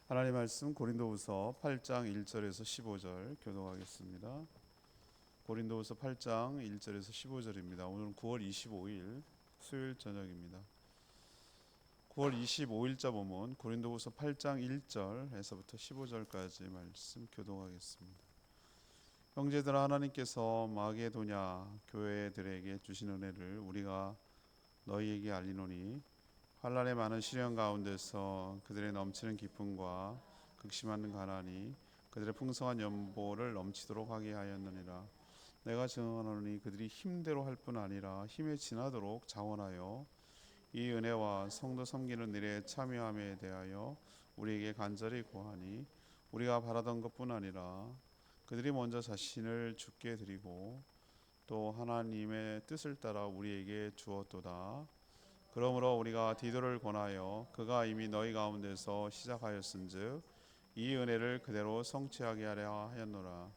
하나님 말씀 고린도후서 8장 1절에서 15절 교독하겠습니다. 고린도후서 8장 1절에서 15절입니다. 오늘은 9월 25일 수요일 저녁입니다. 9월 25일자 보면 고린도후서 8장 1절에서부터 15절까지 말씀 교독하겠습니다. 형제들아, 하나님께서 마게도냐 교회들에게 주신 은혜를 우리가 너희에게 알리노니 환난의 많은 시련 가운데서 그들의 넘치는 기쁨과 극심한 가난이 그들의 풍성한 연보를 넘치도록 하게 하였느니라. 내가 증언하노니 그들이 힘대로 할 뿐 아니라 힘에 지나도록 자원하여 이 은혜와 성도 섬기는 일에 참여함에 대하여 우리에게 간절히 구하니, 우리가 바라던 것뿐 아니라 그들이 먼저 자신을 주께 드리고 또 하나님의 뜻을 따라 우리에게 주었도다. 그러므로 우리가 디도를 권하여 그가 이미 너희 가운데서 시작하였은즉 이 은혜를 그대로 성취하게 하려 하였노라.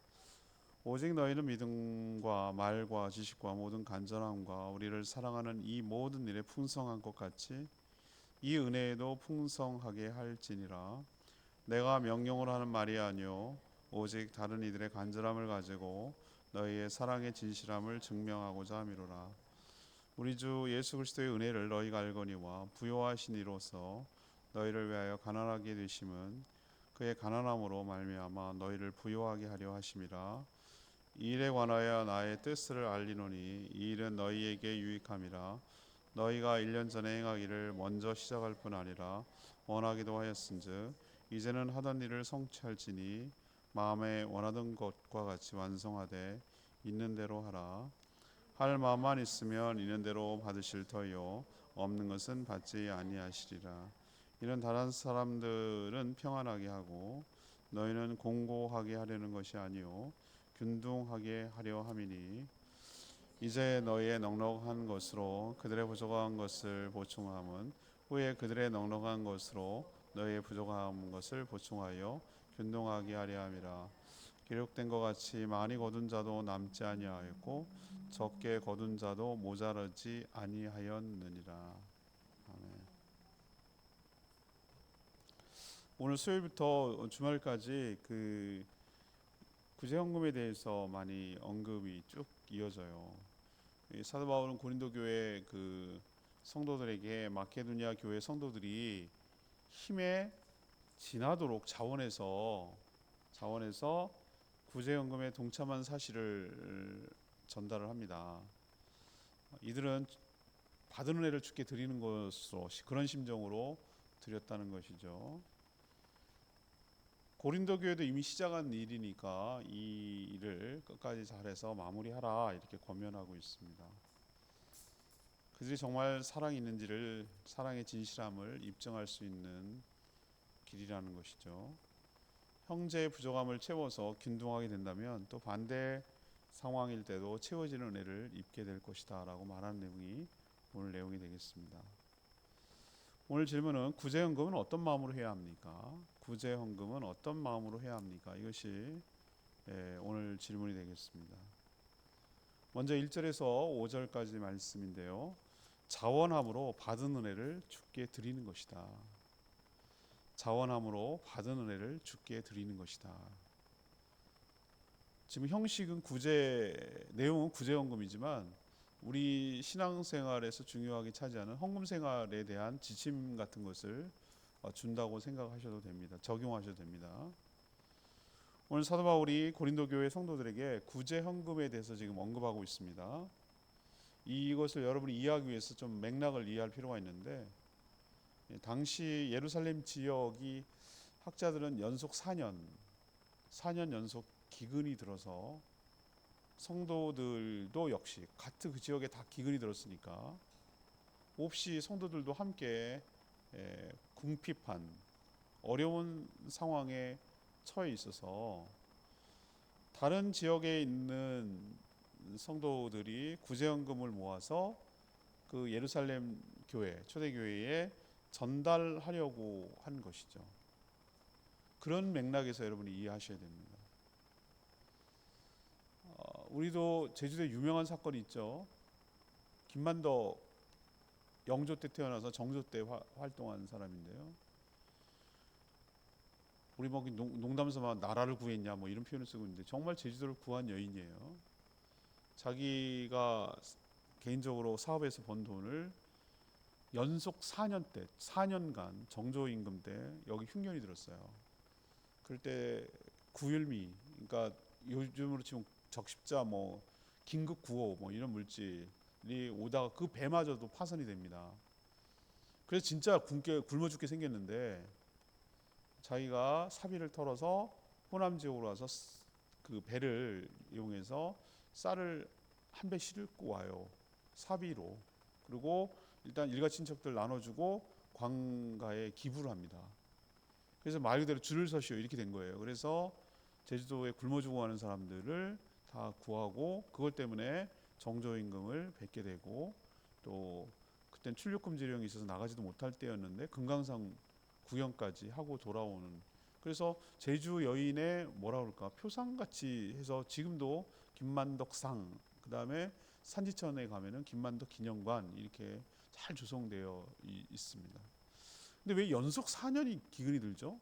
오직 너희는 믿음과 말과 지식과 모든 간절함과 우리를 사랑하는 이 모든 일에 풍성한 것 같이 이 은혜에도 풍성하게 할지니라. 내가 명령으로 하는 말이 아니요 오직 다른 이들의 간절함을 가지고 너희의 사랑의 진실함을 증명하고자 함이로라. 우리 주 예수 그리스도의 은혜를 너희가 알거니와 부요하신 이로써 너희를 위하여 가난하게 되심은 그의 가난함으로 말미암아 너희를 부요하게 하려 하심이라. 이 일에 관하여 나의 뜻을 알리노니 이 일은 너희에게 유익함이라. 너희가 1년 전에 행하기를 먼저 시작할 뿐 아니라 원하기도 하였은즉 이제는 하던 일을 성취할지니 마음에 원하던 것과 같이 완성하되 있는 대로 하라. 할 마음만 있으면 있는 대로 받으실 터요 없는 것은 받지 아니하시리라. 이는 다른 사람들은 평안하게 하고 너희는 공고하게 하려는 것이 아니요 균등하게 하려 함이니, 이제 너희의 넉넉한 것으로 그들의 부족한 것을 보충함은 후에 그들의 넉넉한 것으로 너희의 부족한 것을 보충하여 균등하게 하려 함이라. 기록된 것 같이 많이 거둔 자도 남지 아니하였고 적게 거둔 자도 모자라지 아니하였느니라. 아멘. 오늘 수요일부터 주말까지 구제헌금에 대해서 많이 언급이 쭉 이어져요. 이 사도 바울은 고린도 교회 성도들에게 마케도니아 교회 성도들이 힘에 지나도록 자원해서 구제연금에 동참한 사실을 전달을 합니다. 이들은 받은 은혜를 주께 드리는 것으로 그런 심정으로 드렸다는 것이죠. 고린도 교회도 이미 시작한 일이니까 이 일을 끝까지 잘해서 마무리하라 이렇게 권면하고 있습니다. 그들이 정말 사랑이 있는지를, 사랑의 진실함을 입증할 수 있는 길이라는 것이죠. 형제의 부족함을 채워서 균등하게 된다면 또 반대 상황일 때도 채워지는 은혜를 입게 될 것이다 라고 말하는 내용이 오늘 내용이 되겠습니다. 오늘 질문은 구제헌금은 어떤 마음으로 해야 합니까? 구제헌금은 어떤 마음으로 해야 합니까? 이것이 오늘 질문이 되겠습니다. 먼저 1절에서 5절까지 말씀인데요. 자원함으로 받은 은혜를 주께 드리는 것이다. 자원함으로 받은 은혜를 주께 드리는 것이다. 지금 형식은 내용은 구제헌금이지만 우리 신앙생활에서 중요하게 차지하는 헌금 생활에 대한 지침 같은 것을 준다고 생각하셔도 됩니다. 적용하셔도 됩니다. 오늘 사도 바울이 고린도 교회 성도들에게 구제헌금에 대해서 지금 언급하고 있습니다. 이것을 여러분이 이해하기 위해서 좀 맥락을 이해할 필요가 있는데, 당시 예루살렘 지역이 학자들은 연속 4년 연속 기근이 들어서 성도들도 역시 같은 그 지역에 다 기근이 들었으니까 몹시 성도들도 함께 궁핍한 어려운 상황에 처해 있어서 다른 지역에 있는 성도들이 구제헌금을 모아서 그 예루살렘 교회, 초대교회에 전달하려고 한 것이죠. 그런 맥락에서 여러분이 이해하셔야 됩니다. 우리도 제주도에 유명한 사건이 있죠. 김만덕 영조 때 태어나서 정조 때 활동한 사람인데요. 우리 뭐 농담삼아 나라를 구했냐 뭐 이런 표현을 쓰고 있는데 정말 제주도를 구한 여인이에요. 자기가 개인적으로 사업에서 번 돈을 연속 4년간 정조임금 때 여기 흉년이 들었어요. 그럴 때 구휼미, 그러니까 요즘으로 치면 적십자, 뭐 긴급 구호, 뭐 이런 물질이 오다가 그 배마저도 파손이 됩니다. 그래서 진짜 굶어 죽게 생겼는데 자기가 사비를 털어서 호남 지역으로 와서 그 배를 이용해서 쌀을 한 배 싣고 와요. 사비로. 그리고 일단 일가 친척들 나눠주고 광가에 기부를 합니다. 그래서 말 그대로 줄을 서시오 이렇게 된 거예요. 그래서 제주도에 굶어 죽어가는 사람들을 다 구하고 그것 때문에 정조임금을 뵙게 되고 또 그땐 출入금지령이 있어서 나가지도 못할 때였는데 금강산 구경까지 하고 돌아오는, 그래서 제주 여인의 뭐라 그럴까 표상같이 해서 지금도 김만덕상, 그 다음에 산지천에 가면은 김만덕 기념관 이렇게 잘 조성되어 있습니다. 근데 왜 연속 4년이 기근이 들죠?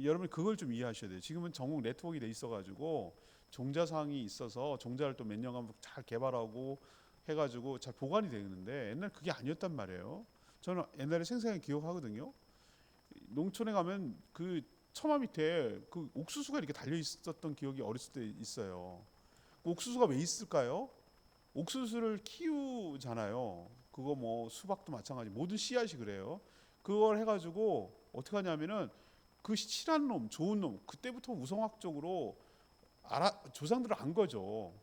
여러분 그걸 좀 이해하셔야 돼요. 지금은 전국 네트워크가 돼 있어가지고 종자상이 있어서 종자를 또 몇 년간 잘 개발하고 해가지고 잘 보관이 되는데 옛날 그게 아니었단 말이에요. 저는 옛날에 생생하게 기억하거든요. 농촌에 가면 그 처마 밑에 그 옥수수가 이렇게 달려 있었던 기억이 어렸을 때 있어요. 그 옥수수가 왜 있을까요? 옥수수를 키우잖아요. 그거 뭐 수박도 마찬가지, 모든 씨앗이 그래요. 그걸 해가지고 어떻게 하냐면은 그 실한 놈, 좋은 놈, 그때부터 우성학적으로 조상들을 안 거죠.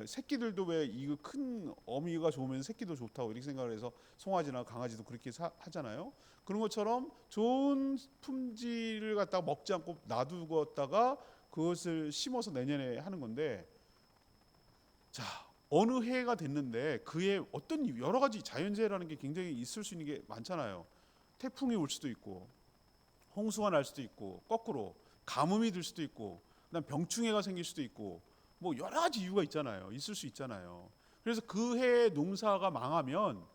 새끼들도 왜 이거 큰 어미가 좋으면 새끼도 좋다고 이렇게 생각을 해서 송아지나 강아지도 그렇게 하잖아요. 그런 것처럼 좋은 품질을 갖다가 먹지 않고 놔두었다가 그것을 심어서 내년에 하는 건데, 자 어느 해가 됐는데 그에 어떤 여러 가지 자연재해라는 게 굉장히 있을 수 있는 게 많잖아요. 태풍이 올 수도 있고 홍수가 날 수도 있고 거꾸로 가뭄이 들 수도 있고 그다음 병충해가 생길 수도 있고 뭐 여러 가지 이유가 있잖아요. 있을 수 있잖아요. 그래서 그 해 농사가 망하면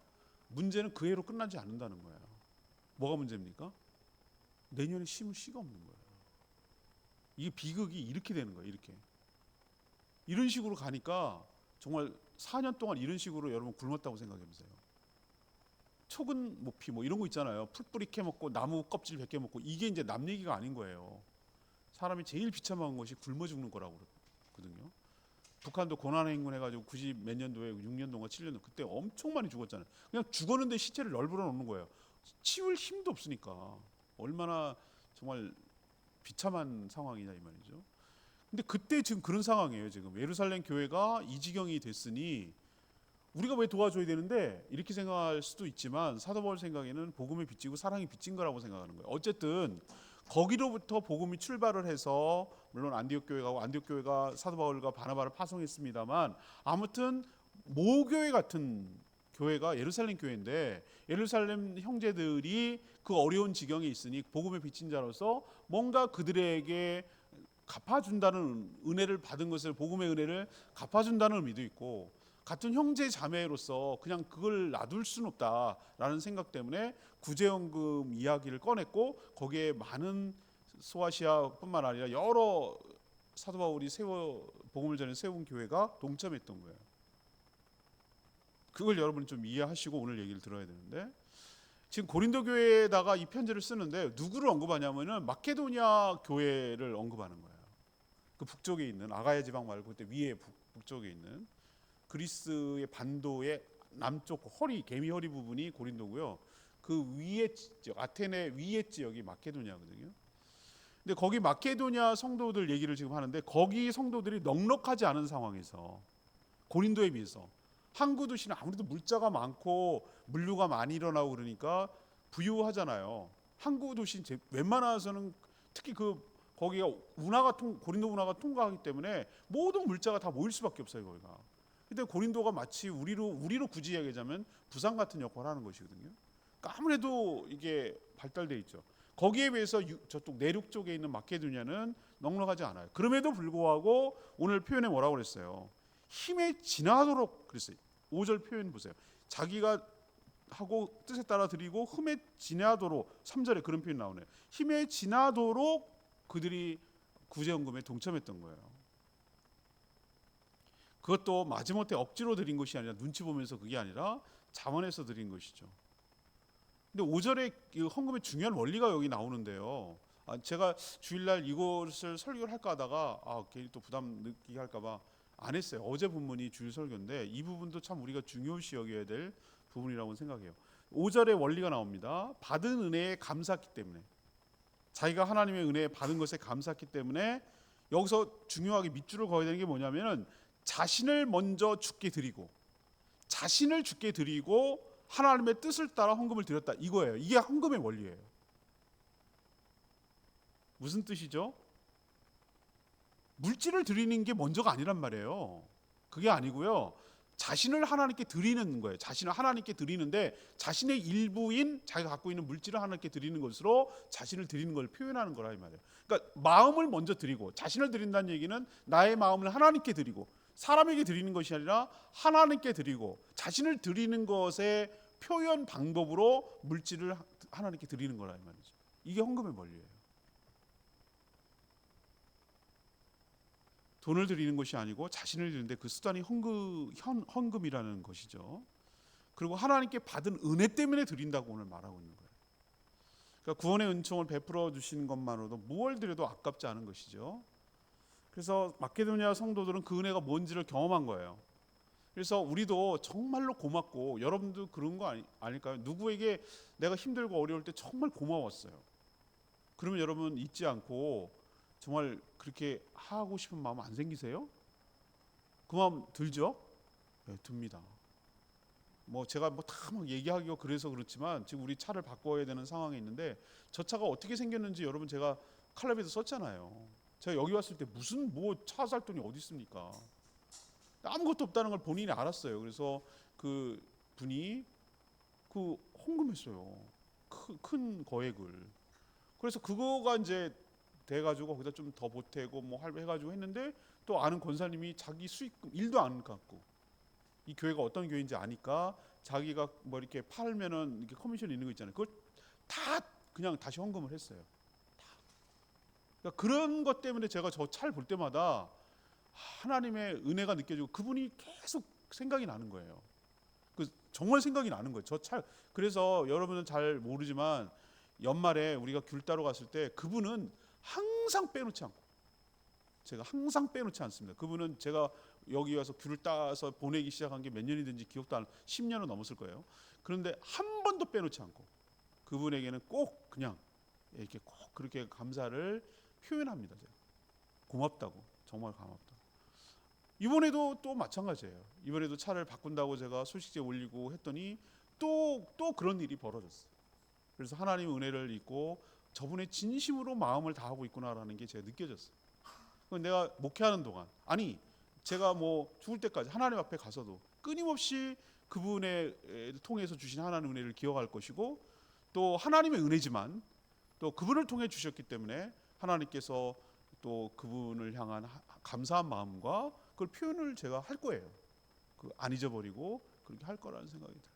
문제는 그 해로 끝나지 않는다는 거예요. 뭐가 문제입니까? 내년에 심을 씨가 없는 거예요. 이게 비극이 이렇게 되는 거예요. 이런 식으로 가니까 정말 4년 동안 이런 식으로 여러분 굶었다고 생각해 보세요. 촉은 모피 뭐 이런 거 있잖아요. 풀뿌리 캐먹고 나무 껍질 벗겨 먹고, 이게 이제 남 얘기가 아닌 거예요. 사람이 제일 비참한 것이 굶어 죽는 거라고 그러거든요. 북한도 고난행군 해가지고 90 몇 년도에 6년도인가 7년도 그때 엄청 많이 죽었잖아요. 그냥 죽었는데 시체를 널브러 놓는 거예요. 치울 힘도 없으니까. 얼마나 정말 비참한 상황이냐 이 말이죠. 근데 그때 지금 그런 상황이에요. 지금 예루살렘 교회가 이 지경이 됐으니 우리가 왜 도와줘야 되는데 이렇게 생각할 수도 있지만, 사도 바울 생각에는 복음이 빚지고 사랑이 빚진 거라고 생각하는 거예요. 어쨌든 거기로부터 복음이 출발을 해서 물론 안디옥 교회가 사도 바울과 바나바를 파송했습니다만, 아무튼 모교회 같은 교회가 예루살렘 교회인데 예루살렘 형제들이 그 어려운 지경에 있으니 복음의 빚진 자로서 뭔가 그들에게 갚아준다는 은혜를 받은 것을, 복음의 은혜를 갚아준다는 의미도 있고, 같은 형제 자매로서 그냥 그걸 놔둘 수는 없다라는 생각 때문에 구제연금 이야기를 꺼냈고, 거기에 많은 소아시아뿐만 아니라 여러 사도 바울이 복음을 전해 세운 교회가 동참했던 거예요. 그걸 여러분이 좀 이해하시고 오늘 얘기를 들어야 되는데, 지금 고린도 교회에다가 이 편지를 쓰는데 누구를 언급하냐면은 마케도니아 교회를 언급하는 거예요. 그 북쪽에 있는 아가야 지방 말고 그때 위에 북쪽에 있는 그리스의 반도의 남쪽 허리, 개미 허리 부분이 고린도고요. 그 위에 지역, 아테네 위에 지역이 마케도니아거든요. 근데 거기 마케도니아 성도들 얘기를 지금 하는데, 거기 성도들이 넉넉하지 않은 상황에서 고린도에 비해서 항구 도시는 아무래도 물자가 많고 물류가 많이 일어나고 그러니까 부유하잖아요. 항구 도시 웬만해서는 특히 거기가 고린도 운하가 통과하기 때문에 모든 물자가 다 모일 수밖에 없어요, 거기가. 근데 고린도가 마치 우리로 굳이 이야기하자면 부산 같은 역할을 하는 것이거든요. 그러니까 아무래도 이게 발달돼 있죠. 거기에 비해서 저쪽 내륙 쪽에 있는 마케도니아는 넉넉하지 않아요. 그럼에도 불구하고 오늘 표현에 뭐라고 그랬어요? 힘에 지나도록 그랬어요. 5절 표현 보세요. 자기가 하고 뜻에 따라 드리고 흠에 지나도록, 3절에 그런 표현 나오네요. 힘에 지나도록 그들이 구제헌금에 동참했던 거예요. 그것도 마지못해 억지로 드린 것이 아니라 눈치 보면서 그게 아니라 자원해서 드린 것이죠. 근데 5절에 그 헌금의 중요한 원리가 여기 나오는데요. 제가 주일날 이것을 설교를 할까 하다가 괜히 또 부담 느끼게 할까봐 안 했어요. 어제 본문이 주일 설교인데 이 부분도 참 우리가 중요시 여겨야 될 부분이라고 생각해요. 5절의 원리가 나옵니다. 받은 은혜에 감사했기 때문에, 자기가 하나님의 은혜에 받은 것에 감사했기 때문에, 여기서 중요하게 밑줄을 그어야 되는 게 뭐냐면은 자신을 먼저 주께 드리고, 자신을 주께 드리고 하나님의 뜻을 따라 헌금을 드렸다, 이거예요. 이게 헌금의 원리예요. 무슨 뜻이죠? 물질을 드리는 게 먼저가 아니란 말이에요. 그게 아니고요, 자신을 하나님께 드리는 거예요. 자신을 하나님께 드리는데 자신의 일부인 자기가 갖고 있는 물질을 하나님께 드리는 것으로 자신을 드리는 걸 표현하는 거라 이 말이에요. 그러니까 마음을 먼저 드리고, 자신을 드린다는 얘기는 나의 마음을 하나님께 드리고, 사람에게 드리는 것이 아니라 하나님께 드리고, 자신을 드리는 것의 표현 방법으로 물질을 하나님께 드리는 거라 이 말이죠. 이게 헌금의 원리예요. 돈을 드리는 것이 아니고 자신을 드리는데 그 수단이 헌금이라는 것이죠. 그리고 하나님께 받은 은혜 때문에 드린다고 오늘 말하고 있는 거예요. 그러니까 구원의 은총을 베풀어 주시는 것만으로도 무엇을 드려도 아깝지 않은 것이죠. 그래서 마케도니아 성도들은 그 은혜가 뭔지를 경험한 거예요. 그래서 우리도 정말로 고맙고, 여러분도 그런 거 아닐까요? 누구에게 내가 힘들고 어려울 때 정말 고마웠어요. 그러면 여러분 잊지 않고 정말 그렇게 하고 싶은 마음 안 생기세요? 그 마음 들죠? 네, 듭니다. 제가 다 막 얘기하기가 그래서 그렇지만 지금 우리 차를 바꿔야 되는 상황에 있는데, 저 차가 어떻게 생겼는지 여러분 제가 칼럼에도 썼잖아요. 제가 여기 왔을 때 무슨 차 살 돈이 어디 있습니까? 아무것도 없다는 걸 본인이 알았어요. 그래서 그 분이 헌금했어요. 큰 거액을. 그래서 그거가 이제 돼가지고 거기다 좀 더 보태고 해가지고 했는데, 또 아는 권사님이 자기 수익금 1도 안 갖고, 이 교회가 어떤 교회인지 아니까 자기가 이렇게 팔면은 이렇게 커미션이 있는 거 있잖아요. 그걸 다 그냥 다시 헌금을 했어요. 그러니까 그런 것 때문에 제가 저 차를 볼 때마다 하나님의 은혜가 느껴지고 그분이 계속 생각이 나는 거예요. 정말 생각이 나는 거예요. 그래서 여러분은 잘 모르지만 연말에 우리가 귤 따러 갔을 때 그분은 항상 빼놓지 않고, 제가 항상 빼놓지 않습니다. 그분은 제가 여기 와서 귤을 따서 보내기 시작한 게 몇 년이 된지 기억도 안, 10년은 넘었을 거예요. 그런데 한 번도 빼놓지 않고 그분에게는 꼭 그냥 이렇게 꼭 그렇게 감사를 표현합니다. 제가 고맙다고, 정말 고맙다. 이번에도 또 마찬가지예요. 이번에도 차를 바꾼다고 제가 소식지에 올리고 했더니 또 그런 일이 벌어졌어요. 그래서 하나님의 은혜를 잊고 저분의 진심으로 마음을 다하고 있구나라는 게 제가 느껴졌어요. 내가 목회하는 동안, 아니 제가 죽을 때까지 하나님 앞에 가서도 끊임없이 그분의 통해서 주신 하나님의 은혜를 기억할 것이고, 또 하나님의 은혜지만 또 그분을 통해 주셨기 때문에 하나님께서 또 그분을 향한 감사한 마음과 그걸 표현을 제가 할 거예요. 안 잊어버리고 그렇게 할 거라는 생각이 들어요.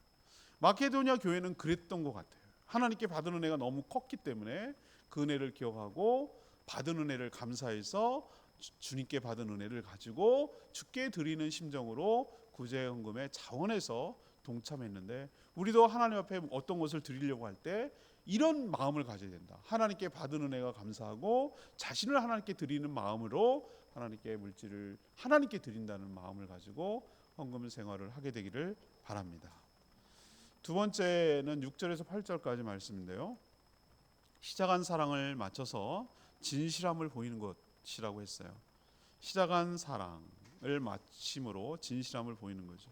마케도니아 교회는 그랬던 것 같아요. 하나님께 받은 은혜가 너무 컸기 때문에 그 은혜를 기억하고 받은 은혜를 감사해서 주님께 받은 은혜를 가지고 주께 드리는 심정으로 구제헌금에 자원해서 동참했는데, 우리도 하나님 앞에 어떤 것을 드리려고 할 때 이런 마음을 가져야 된다. 하나님께 받은 은혜가 감사하고 자신을 하나님께 드리는 마음으로 하나님께 물질을 하나님께 드린다는 마음을 가지고 헌금 생활을 하게 되기를 바랍니다. 두 번째는 6절에서 8절까지 말씀인데요. 시작한 사랑을 맞춰서 진실함을 보이는 것이라고 했어요. 시작한 사랑을 마침으로 진실함을 보이는 거죠.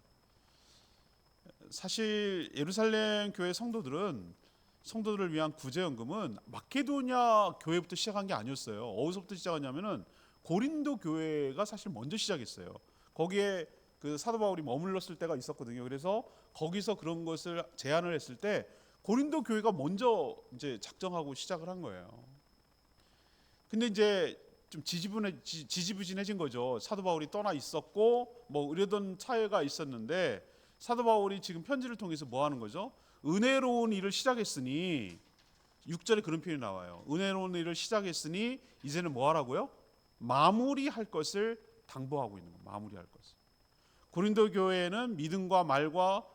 사실 예루살렘 교회 성도들을 위한 구제헌금은 마케도니아 교회부터 시작한 게 아니었어요. 어디서부터 시작하냐면은 고린도 교회가 사실 먼저 시작했어요. 거기에 그 사도 바울이 머물렀을 때가 있었거든요. 그래서 거기서 그런 것을 제안을 했을 때 고린도 교회가 먼저 이제 작정하고 시작을 한 거예요. 근데 이제 좀 지지부진해진 거죠. 사도 바울이 떠나 있었고 이러던 차이가 있었는데, 사도 바울이 지금 편지를 통해서 뭐 하는 거죠? 은혜로운 일을 시작했으니 6절에 그런 표현이 나와요. 은혜로운 일을 시작했으니 이제는 뭐 하라고요? 마무리할 것을 당부하고 있는 거예요. 마무리할 것을. 고린도 교회에는 믿음과 말과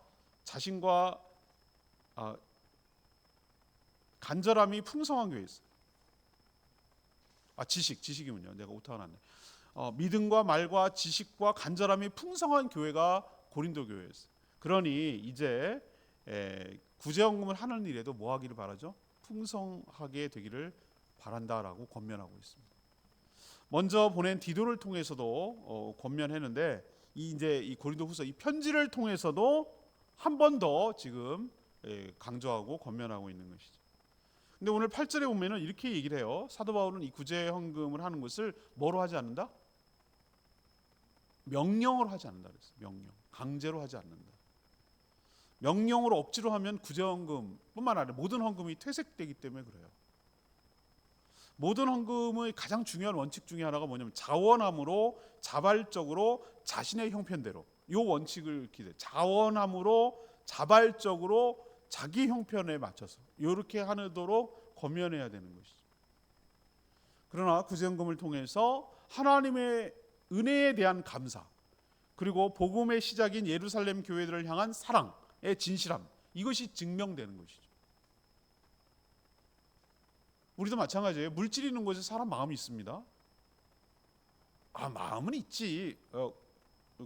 자신과 간절함이 풍성한 교회였어요. 지식이군요. 내가 오타가 났네. 믿음과 말과 지식과 간절함이 풍성한 교회가 고린도 교회였어요. 그러니 이제 구제헌금을 하는 일에도 뭐 하기를 바라죠? 풍성하게 되기를 바란다라고 권면하고 있습니다. 먼저 보낸 디도를 통해서도 권면했는데 이 고린도후서 이 편지를 통해서도 한 번 더 지금 강조하고 권면하고 있는 것이죠. 근데 오늘 8절에 보면은 이렇게 얘기를 해요. 사도 바울은 이 구제헌금을 하는 것을 뭐로 하지 않는다? 명령으로 하지 않는다 그랬어요. 명령. 강제로 하지 않는다. 명령으로 억지로 하면 구제헌금뿐만 아니라 모든 헌금이 퇴색되기 때문에 그래요. 모든 헌금의 가장 중요한 원칙 중에 하나가 뭐냐면 자원함으로 자발적으로 자신의 형편대로 이 원칙을 기대. 자원함으로 자발적으로 자기 형편에 맞춰서 이렇게 하도록 권면해야 되는 것이죠. 그러나 구제헌금을 통해서 하나님의 은혜에 대한 감사, 그리고 복음의 시작인 예루살렘 교회들을 향한 사랑의 진실함, 이것이 증명되는 것이죠. 우리도 마찬가지예요. 물질 있는 곳에 사람 마음이 있습니다. 마음은 있지.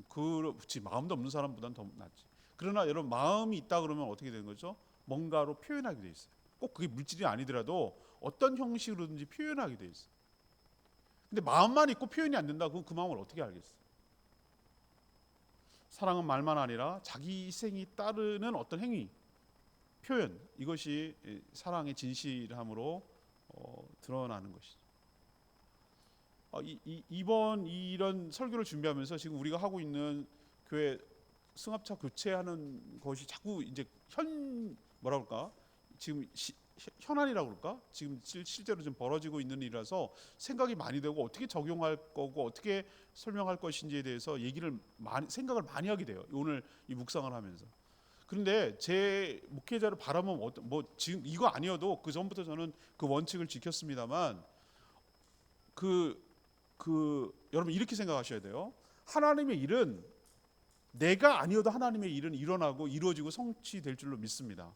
그렇지. 마음도 없는 사람보다는 더 낫지. 그러나 여러분, 마음이 있다 그러면 어떻게 되는 거죠? 뭔가로 표현하게 돼 있어요. 꼭 그게 물질이 아니더라도 어떤 형식으로든지 표현하게 돼 있어요. 근데 마음만 있고 표현이 안 된다. 그럼 그 마음을 어떻게 알겠어요? 사랑은 말만 아니라 자기 희생이 따르는 어떤 행위, 표현, 이것이 사랑의 진실함으로 드러나는 것이죠. 이번 이런 설교를 준비하면서 지금 우리가 하고 있는 교회 승합차 교체하는 것이 자꾸 이제 지금 현안이라고 그럴까? 지금 실제로 좀 벌어지고 있는 일이라서 생각이 많이 되고 어떻게 적용할 거고 어떻게 설명할 것인지에 대해서 생각을 많이 하게 돼요. 오늘 이 묵상을 하면서. 그런데 제 목회자를 바라보면 지금 이거 아니어도 그 전부터 저는 그 원칙을 지켰습니다만 여러분 이렇게 생각하셔야 돼요. 하나님의 일은 내가 아니어도 하나님의 일은 일어나고 이루어지고 성취될 줄로 믿습니다.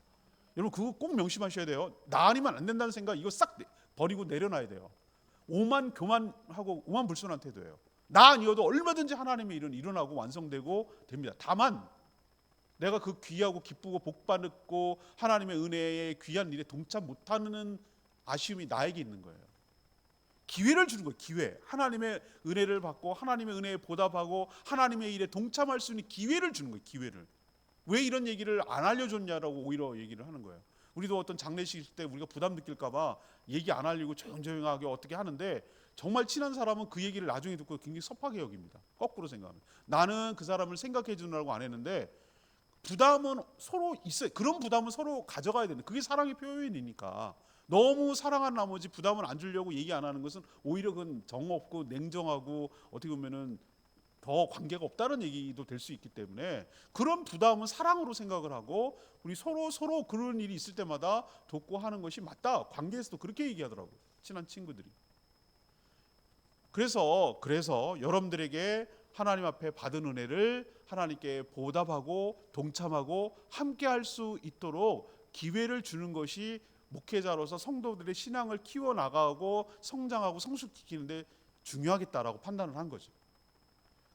여러분 그거 꼭 명심하셔야 돼요. 나 아니면 안 된다는 생각 이거 싹 버리고 내려놔야 돼요. 교만하고 오만불손한 태도예요. 나 아니어도 얼마든지 하나님의 일은 일어나고 완성되고 됩니다. 다만 내가 그 귀하고 기쁘고 복받고 하나님의 은혜의 귀한 일에 동참 못하는 아쉬움이 나에게 있는 거예요. 기회를 주는 거예요. 기회. 하나님의 은혜를 받고 하나님의 은혜에 보답하고 하나님의 일에 동참할 수 있는 기회를 주는 거예요. 기회를. 왜 이런 얘기를 안 알려줬냐라고 오히려 얘기를 하는 거예요. 우리도 어떤 장례식 있을 때 우리가 부담 느낄까 봐 얘기 안 알리고 조용조용하게 어떻게 하는데 정말 친한 사람은 그 얘기를 나중에 듣고 굉장히 섭하게 여깁니다. 거꾸로 생각하면. 나는 그 사람을 생각해 주느라고 안 했는데 부담은 서로 있어요. 그런 부담은 서로 가져가야 되는. 그게 사랑의 표현이니까. 너무 사랑한 나머지 부담을 안 주려고 얘기 안 하는 것은 오히려 그건 정없고 냉정하고 어떻게 보면은 더 관계가 없다는 얘기도 될 수 있기 때문에 그런 부담은 사랑으로 생각을 하고 우리 서로 그런 일이 있을 때마다 돕고 하는 것이 맞다. 관계에서도 그렇게 얘기하더라고요. 친한 친구들이. 그래서 여러분들에게 하나님 앞에 받은 은혜를 하나님께 보답하고 동참하고 함께 할 수 있도록 기회를 주는 것이 목회자로서 성도들의 신앙을 키워나가고 성장하고 성숙시키는데 중요하겠다라고 판단을 한 거죠.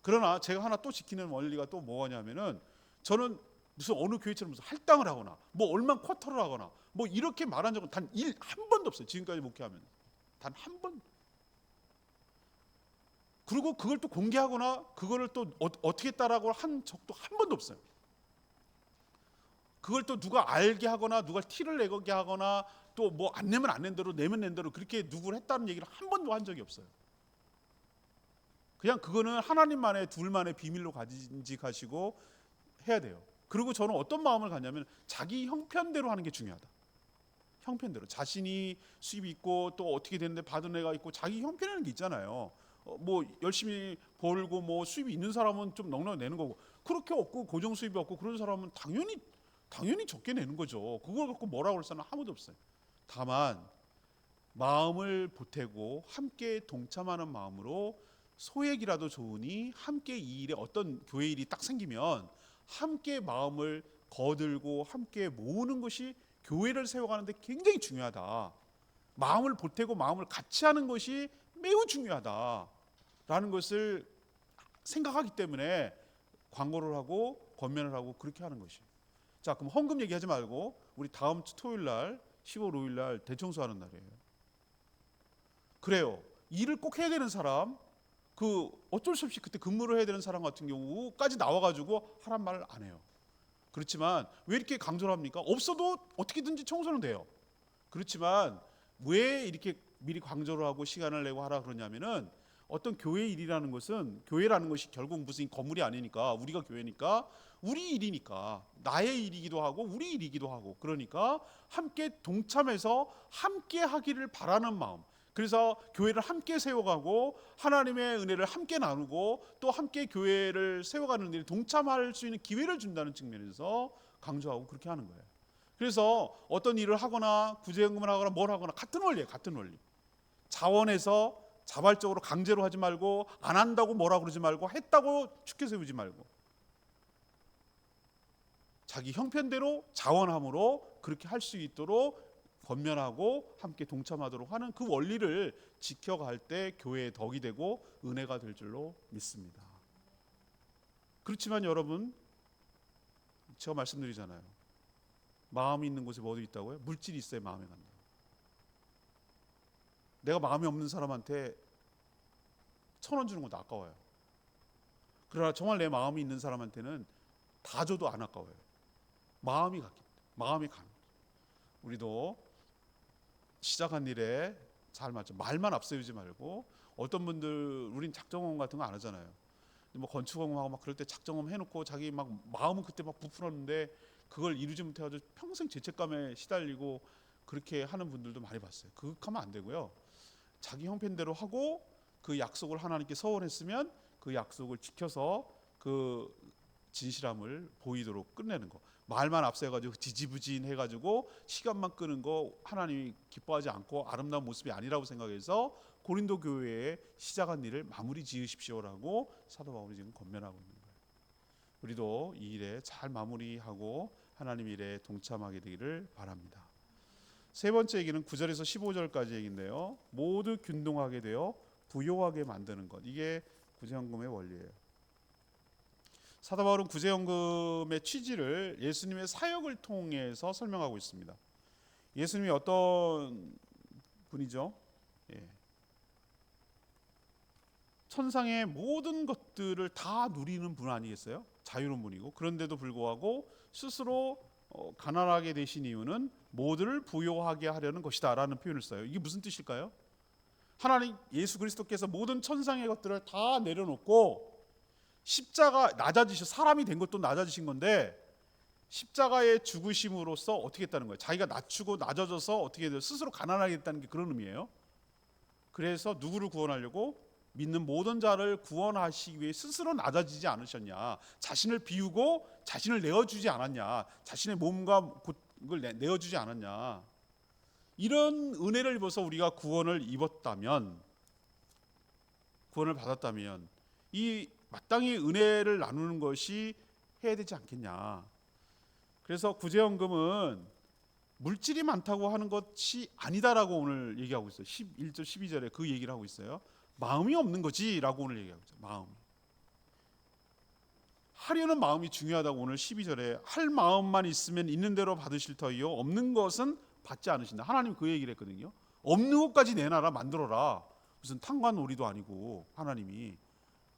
그러나 제가 하나 또 지키는 원리가 또 뭐냐면은 저는 무슨 어느 교회처럼 무슨 할당을 하거나 뭐 얼마 쿼터를 하거나 뭐 이렇게 말한 적은 단 한 번도 없어요. 지금까지 목회하면 단 한 번. 그리고 그걸 또 공개하거나 그거를 또 어떻게 했다라고 한 적도 한 번도 없어요. 그걸 또 누가 알게 하거나 누가 티를 내게 하거나 또 뭐 안 내면 안 낸 대로 내면 낸 대로 그렇게 누구를 했다는 얘기를 한 번도 한 적이 없어요. 그냥 그거는 하나님만의 둘만의 비밀로 간직하시고 해야 돼요. 그리고 저는 어떤 마음을 갖냐면 자기 형편대로 하는 게 중요하다. 형편대로 자신이 수입이 있고 또 어떻게 되는데 받은 애가 있고 자기 형편이라는 게 있잖아요. 뭐 열심히 벌고 뭐 수입이 있는 사람은 좀 넉넉히 내는 거고 그렇게 없고 고정 수입이 없고 그런 사람은 당연히 적게 내는 거죠. 그걸 갖고 뭐라고 할 사람은 아무도 없어요. 다만 마음을 보태고 함께 동참하는 마음으로 소액이라도 좋으니 함께 이 일에 어떤 교회 일이 딱 생기면 함께 마음을 거들고 함께 모으는 것이 교회를 세워가는데 굉장히 중요하다. 마음을 보태고 마음을 같이 하는 것이 매우 중요하다라는 것을 생각하기 때문에 광고를 하고 권면을 하고 그렇게 하는 것이에요. 자, 그럼 헌금 얘기하지 말고 우리 다음 주 토요일 날 10월 5일 날 대청소하는 날이에요. 그래요. 일을 꼭 해야 되는 사람, 그 어쩔 수 없이 그때 근무를 해야 되는 사람 같은 경우까지 나와가지고 하란 말을 안 해요. 그렇지만 왜 이렇게 강조를 합니까? 없어도 어떻게든지 청소는 돼요. 그렇지만 왜 이렇게 미리 강조를 하고 시간을 내고 하라 그러냐면은 어떤 교회 일이라는 것은, 교회라는 것이 결국 무슨 건물이 아니니까, 우리가 교회니까 우리 일이니까, 나의 일이기도 하고 우리 일이기도 하고, 그러니까 함께 동참해서 함께 하기를 바라는 마음. 그래서 교회를 함께 세워가고 하나님의 은혜를 함께 나누고 또 함께 교회를 세워가는 일에 동참할 수 있는 기회를 준다는 측면에서 강조하고 그렇게 하는 거예요. 그래서 어떤 일을 하거나 구제연금을 하거나 뭘 하거나 같은 원리예요. 같은 원리. 자원에서 자발적으로 강제로 하지 말고, 안 한다고 뭐라 그러지 말고, 했다고 축켜 세우지 말고, 자기 형편대로 자원함으로 그렇게 할 수 있도록 권면하고 함께 동참하도록 하는 그 원리를 지켜갈 때 교회의 덕이 되고 은혜가 될 줄로 믿습니다. 그렇지만 여러분, 제가 말씀드리잖아요. 마음이 있는 곳에 뭐도 있다고요? 물질이 있어야 마음에 간다. 내가 마음이 없는 사람한테 1,000원 주는 것도 아까워요. 그러나 정말 내 마음이 있는 사람한테는 다 줘도 안 아까워요. 마음이 갔기 때문에. 마음이 가는 거죠. 우리도 시작한 일에 잘 맞죠. 말만 앞세우지 말고, 어떤 분들 우린 작정험 같은 거 안 하잖아요. 뭐 건축업하고 막 그럴 때 작정험 해놓고 자기 막 마음은 그때 막 부풀었는데 그걸 이루지 못해가지고 평생 죄책감에 시달리고 그렇게 하는 분들도 많이 봤어요. 그렇게 하면 안 되고요. 자기 형편대로 하고 그 약속을 하나님께 서원했으면 그 약속을 지켜서 그 진실함을 보이도록 끝내는 거. 말만 앞서가지고 지지부진해가지고 시간만 끄는 거 하나님이 기뻐하지 않고 아름다운 모습이 아니라고 생각해서 고린도 교회에 시작한 일을 마무리 지으십시오라고 사도 바울이 지금 권면하고 있는 거예요. 우리도 이 일에 잘 마무리하고 하나님 일에 동참하게 되기를 바랍니다. 세 번째 얘기는 9절에서 15절까지 얘기인데요. 모두 균등하게 되어 부요하게 만드는 것. 이게 구제연금의 원리예요. 사도 바울은 구제연금의 취지를 예수님의 사역을 통해서 설명하고 있습니다. 예수님이 어떤 분이죠? 천상의 모든 것들을 다 누리는 분 아니겠어요? 자유로운 분이고, 그런데도 불구하고 스스로 가난하게 되신 이유는 모두를 부요하게 하려는 것이다 라는 표현을 써요. 이게 무슨 뜻일까요? 하나님 예수 그리스도께서 모든 천상의 것들을 다 내려놓고 십자가 낮아지셔, 사람이 된 것도 낮아지신 건데 십자가의 죽으심으로써 어떻게 했다는 거예요? 자기가 낮추고 낮아져서 어떻게 돼요? 스스로 가난하게 됐다는 게 그런 의미예요. 그래서 누구를 구원하려고? 믿는 모든 자를 구원하시기 위해 스스로 낮아지지 않으셨냐? 자신을 비우고 자신을 내어주지 않았냐? 자신의 몸과 그걸 내어주지 않았냐? 이런 은혜를 입어서 우리가 구원을 입었다면, 구원을 받았다면 이 마땅히 은혜를 나누는 것이 해야 되지 않겠냐? 그래서 구제연금은 물질이 많다고 하는 것이 아니다라고 오늘 얘기하고 있어요. 11절 12절에 그 얘기를 하고 있어요. 마음이 없는 거지라고 오늘 얘기하고 있어요. 마음. 하려는 마음이 중요하다고 오늘 12절에 할 마음만 있으면 있는 대로 받으실 터이요 없는 것은 받지 않으신다. 하나님 그 얘기를 했거든요. 없는 것까지 내놔라, 만들어라. 무슨 탕관오리도 아니고 하나님이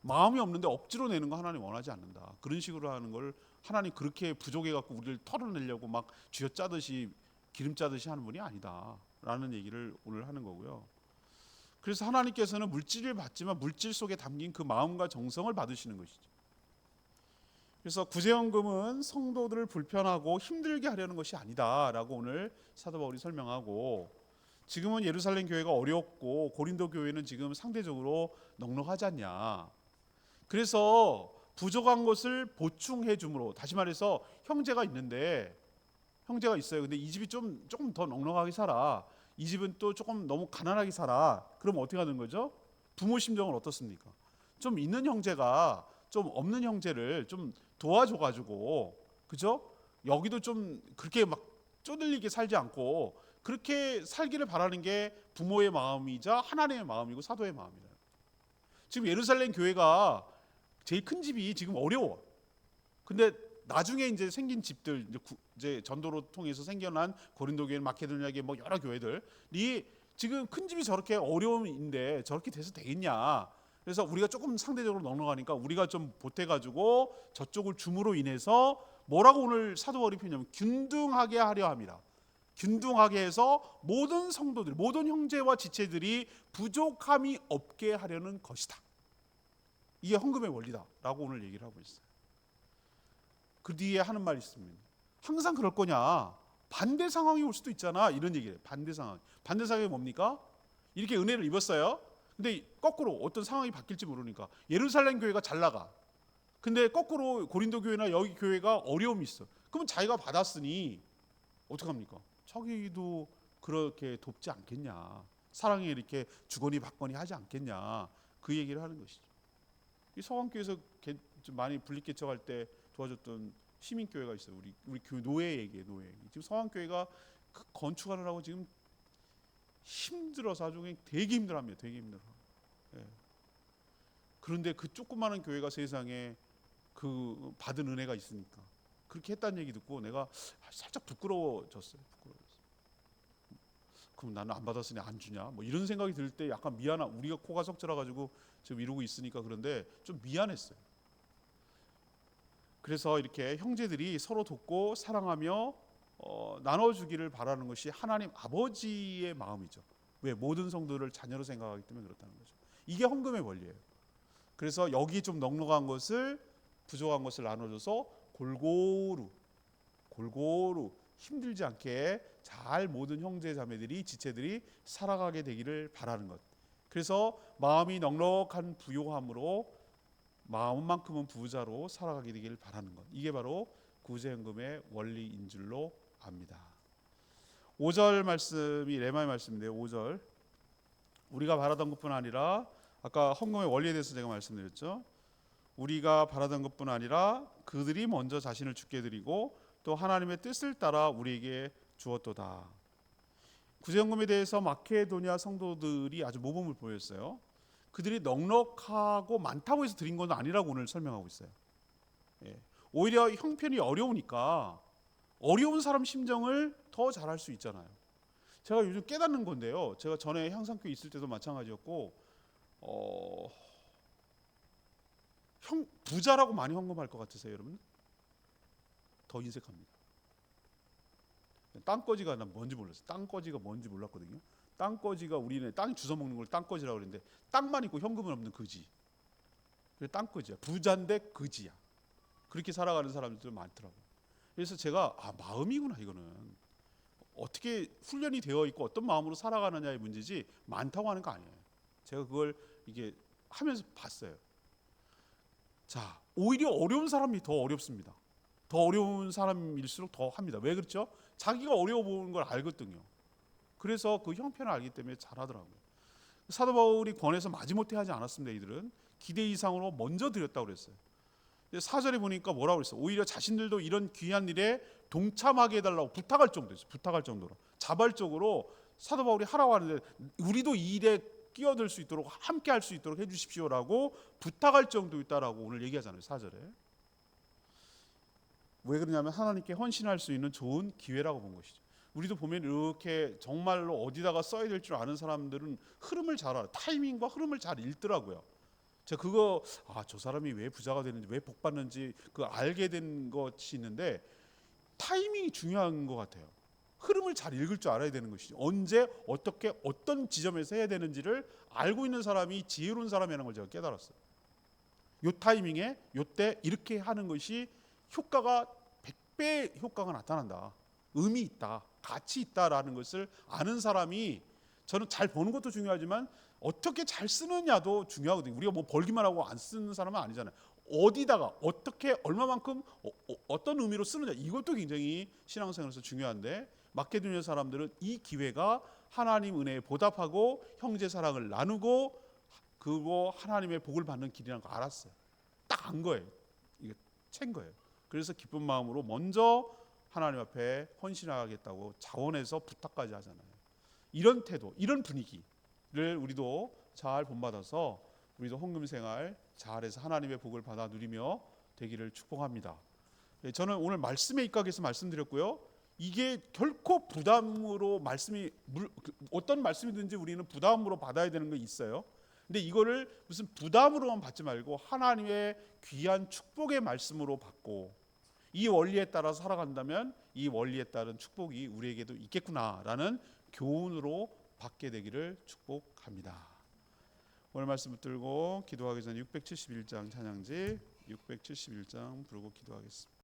마음이 없는데 억지로 내는 거 하나님 원하지 않는다. 그런 식으로 하는 걸 하나님 그렇게 부족해갖고 우리를 털어내려고 막 쥐어짜듯이 기름 짜듯이 하는 분이 아니다 라는 얘기를 오늘 하는 거고요. 그래서 하나님께서는 물질을 받지만 물질 속에 담긴 그 마음과 정성을 받으시는 것이죠. 그래서 구제연금은 성도들을 불편하고 힘들게 하려는 것이 아니다라고 오늘 사도 바울이 설명하고, 지금은 예루살렘 교회가 어렵고 고린도 교회는 지금 상대적으로 넉넉하지 않냐. 그래서 부족한 것을 보충해 줌으로, 다시 말해서 형제가 있는데 형제가 있어요. 근데 이 집이 조금 더 넉넉하게 살아. 이 집은 또 조금 너무 가난하게 살아. 그럼 어떻게 하는 거죠? 부모 심정은 어떻습니까? 좀 있는 형제가 좀 없는 형제를 좀 도와줘가지고, 그죠? 여기도 좀 그렇게 막 쪼들리게 살지 않고 그렇게 살기를 바라는 게 부모의 마음이자 하나님의 마음이고 사도의 마음이다. 지금 예루살렘 교회가 제일 큰 집이 지금 어려워. 근데 나중에 이제 생긴 집들, 이제 전도로 통해서 생겨난 고린도 교회, 마케도니아 교회, 뭐 여러 교회들이 지금 큰 집이 저렇게 어려움인데 저렇게 돼서 되겠냐? 그래서 우리가 조금 상대적으로 넉넉하니까 우리가 좀 보태가지고 저쪽을 줌으로 인해서 뭐라고 오늘 사도 바울이 표현하면 균등하게 하려 함이라. 균등하게 해서 모든 성도들, 모든 형제와 지체들이 부족함이 없게 하려는 것이다. 이게 헌금의 원리다라고 오늘 얘기를 하고 있어요. 그 뒤에 하는 말이 있습니다. 항상 그럴 거냐? 반대 상황이 올 수도 있잖아. 이런 얘기예요. 반대 상황. 반대 상황이 뭡니까? 이렇게 은혜를 입었어요. 근데 거꾸로 어떤 상황이 바뀔지 모르니까 예루살렘 교회가 잘 나가. 근데 거꾸로 고린도 교회나 여기 교회가 어려움이 있어. 그러면 자기가 받았으니 어떡합니까? 자기도 그렇게 돕지 않겠냐. 사랑에 이렇게 주거니 받거니 하지 않겠냐. 그 얘기를 하는 것이죠. 이 서강교회에서 좀 많이 분리개척할 때 도와줬던 시민교회가 있어요. 우리 교회 노예 얘기예요. 노예 얘기. 지금 서강교회가 건축하느라고 지금 힘들어서 아주 그냥 되게 힘들어합니다. 되게 힘들어. 예. 그런데 그 조그마한 교회가 세상에 그 받은 은혜가 있으니까 그렇게 했다는 얘기 듣고 내가 살짝 부끄러워졌어요. 그럼 나는 안 받았으니 안 주냐? 뭐 이런 생각이 들 때 약간 우리가 코가 석질러 가지고 지금 이러고 있으니까 그런데 좀 미안했어요. 그래서 이렇게 형제들이 서로 돕고 사랑하며 나눠주기를 바라는 것이 하나님 아버지의 마음이죠. 왜? 모든 성도를 자녀로 생각하기 때문에 그렇다는 거죠. 이게 헌금의 원리예요. 그래서 여기 좀 넉넉한 것을, 부족한 것을 나눠줘서 골고루 힘들지 않게 잘 모든 형제 자매들이, 지체들이 살아가게 되기를 바라는 것. 그래서 마음이 넉넉한 부요함으로 마음만큼은 부자로 살아가게 되기를 바라는 것. 이게 바로 구제헌금의 원리인 줄로 압니다. 5절 말씀이 레마의 말씀인데요. 5절. 우리가 바라던 것뿐 아니라, 아까 헌금의 원리에 대해서 제가 말씀드렸죠. 우리가 바라던 것뿐 아니라 그들이 먼저 자신을 주께 드리고 또 하나님의 뜻을 따라 우리에게 주었도다. 구제헌금에 대해서 마케도니아 성도들이 아주 모범을 보였어요. 그들이 넉넉하고 많다고 해서 드린 건 아니라고 오늘 설명하고 있어요. 예. 오히려 형편이 어려우니까 어려운 사람 심정을 더 잘할 수 있잖아요. 제가 요즘 깨닫는 건데요. 제가 전에 향상교회 있을 때도 마찬가지였고 부자라고 많이 헌금할 것 같으세요, 여러분? 더 인색합니다. 땅거지가 난 뭔지 몰랐어요. 땅거지가 뭔지 몰랐거든요. 땅거지가 우리는 땅이 주워 먹는 걸 땅거지라고 그러는데 땅만 있고 현금은 없는 거지. 그래 땅거지야. 부자인데 거지야. 그렇게 살아가는 사람들 많더라고요. 그래서 제가 마음이구나 이거는. 어떻게 훈련이 되어 있고 어떤 마음으로 살아가느냐의 문제지 많다고 하는 거 아니에요. 제가 그걸 이게 하면서 봤어요. 자, 오히려 어려운 사람이 더 어렵습니다. 더 어려운 사람일수록 더 합니다. 왜 그렇죠? 자기가 어려워 보는 걸 알거든요. 그래서 그 형편을 알기 때문에 잘하더라고요. 사도 바울이 권해서 마지못해 하지 않았습니다. 이들은 기대 이상으로 먼저 드렸다고 그랬어요. 4절에 보니까 뭐라고 그랬어요? 오히려 자신들도 이런 귀한 일에 동참하게 해달라고 부탁할 정도였어요. 부탁할 정도로 자발적으로 사도 바울이 하라고 하는데 우리도 이 일에 끼어들 수 있도록 함께 할 수 있도록 해주십시오라고 부탁할 정도였다라고 오늘 얘기하잖아요. 4절에. 왜 그러냐면 하나님께 헌신할 수 있는 좋은 기회라고 본 것이죠. 우리도 보면 이렇게 정말로 어디다가 써야 될 줄 아는 사람들은 흐름을 잘 알아요. 타이밍과 흐름을 잘 읽더라고요. 제가 그거 저 사람이 왜 부자가 되는지 왜 복 받는지 그 알게 된 것이 있는데 타이밍이 중요한 것 같아요. 흐름을 잘 읽을 줄 알아야 되는 것이죠. 언제 어떻게 어떤 지점에서 해야 되는지를 알고 있는 사람이 지혜로운 사람이라는 걸 제가 깨달았어요. 요 타이밍에 요때 이렇게 하는 것이 효과가 100배 효과가 나타난다. 의미 있다. 가치 있다라는 것을 아는 사람이 저는 잘 버는 것도 중요하지만 어떻게 잘 쓰느냐도 중요하거든요. 우리가 뭐 벌기만 하고 안 쓰는 사람은 아니잖아요. 어디다가 어떻게 얼마만큼 어떤 의미로 쓰느냐, 이것도 굉장히 신앙생활에서 중요한데, 마케도니아 사람들은 이 기회가 하나님 은혜에 보답하고 형제 사랑을 나누고 그리고 하나님의 복을 받는 길이라는 거 알았어요. 딱 안 거예요. 이게 챈 거예요. 그래서 기쁜 마음으로 먼저 하나님 앞에 헌신하겠다고 자원해서 부탁까지 하잖아요. 이런 태도, 이런 분위기를 우리도 잘 본받아서 우리도 헌금 생활 잘해서 하나님의 복을 받아 누리며 되기를 축복합니다. 저는 오늘 말씀에 입각해서 말씀드렸고요. 이게 결코 부담으로 어떤 말씀이든지 우리는 부담으로 받아야 되는 거 있어요. 근데 이거를 무슨 부담으로만 받지 말고 하나님의 귀한 축복의 말씀으로 받고 이 원리에 따라 살아간다면 이 원리에 따른 축복이 우리에게도 있겠구나라는 교훈으로 받게 되기를 축복합니다. 오늘 말씀 붙들고 기도하기 전에 671장 찬양지 671장 부르고 기도하겠습니다.